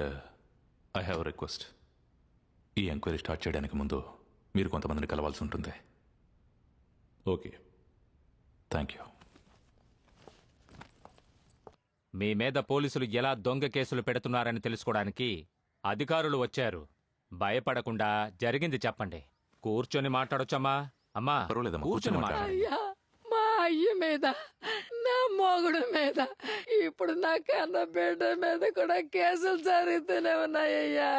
And I have request. ఈ enquiry start చేయడానికి ముందు మీరు కొంతమందిని కలవాల్సి ఉంటుంది. Okay, thank you. మీ మీద పోలీసులు ఎలా దొంగ కేసులు పెడుతున్నారని తెలుసుకోవడానికి అధికారులు వచ్చారు. భయపడకుండా జరిగింది చెప్పండి. కూర్చొని మాట్లాడొచ్చమ్మా. అమ్మా పర్వాలేదమ్మా, కూర్చొని కూర్చొని మాట్లాడండి. అయ్యా, మా అయ్య మీద, నా మొగుడు మీద, ఇప్పుడు నా కన్న బిడ్డ మీద కూడా కేసులు జరుగుతూనే ఉన్నాయ్యా.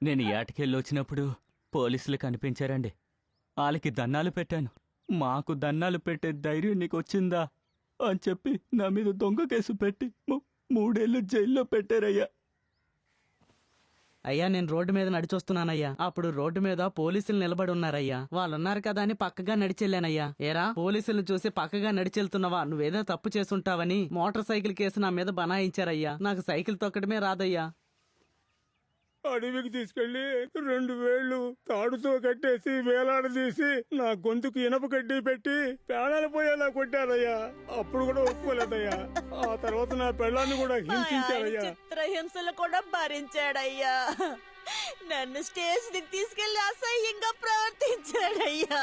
నేను ఏటకెళ్ళి వచ్చినప్పుడు పోలీసులు కనిపించారండి. వాళ్ళకి దన్నాలు పెట్టాను. మాకు దన్నాలు పెట్టే ధైర్యం నీకు వచ్చిందా అని చెప్పి నా మీద దొంగ కేసు పెట్టి 3 ఏళ్ళు జైల్లో పెట్టారయ్యా. అయ్యా, నేను రోడ్డు మీద నడిచొస్తున్నానయ్యా. అప్పుడు రోడ్డు మీద పోలీసులు నిలబడి ఉన్నారయ్యా. వాళ్ళున్నారు కదా అని పక్కగా నడిచెళ్ళానయ్యా. ఏరా, పోలీసులు చూసి పక్కగా నడిచెళ్తున్నావా, నువ్వేదో తప్పు చేసుంటావని మోటార్ సైకిల్ కేసు నా మీద బనాయించారయ్యా. నాకు సైకిల్ తొక్కడమే రాదయ్యా. అడవికి తీసుకెళ్లి 2 వేళ్లు తాడుతో కట్టేసి వేలాడదీసి నా గొంతుకు ఇనప కడ్డీ పెట్టి ప్రాణాలు పోయేలా కొట్టారయ్యా. అప్పుడు కూడా ఒప్పుకోలేదయ్యా. ఆ తర్వాత నా పెళ్ళాన్ని కూడా హింసించారయ్యా. చిత్రహింసలు కూడా భరించాడయ్యా. నన్ను స్టేషన్ కి తీసుకెళ్లి అసహ్యంగా ప్రవర్తించాడయ్యా.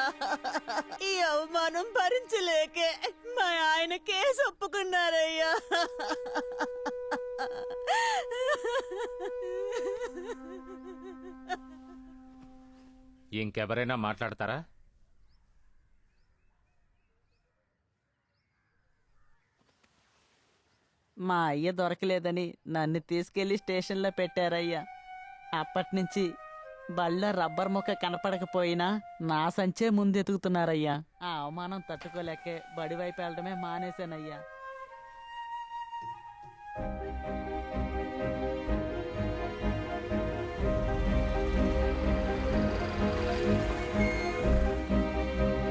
ఈ అవమానం భరించలేకే మా ఆయన కేసు ఒప్పుకున్నారయ్యా. ఇంకెవరైనా మాట్లాడతారా? మా అయ్య దొరకలేదని నన్ను తీసుకెళ్లి స్టేషన్లో పెట్టారయ్యా. అప్పటినుంచి బళ్ళ రబ్బర్ ముక్క కనపడకపోయినా నా సంచే ముందెతుకుతున్నారయ్యా. ఆ అవమానం తట్టుకోలేకే బడివైపు వెళ్ళడమే మానేశానయ్యా.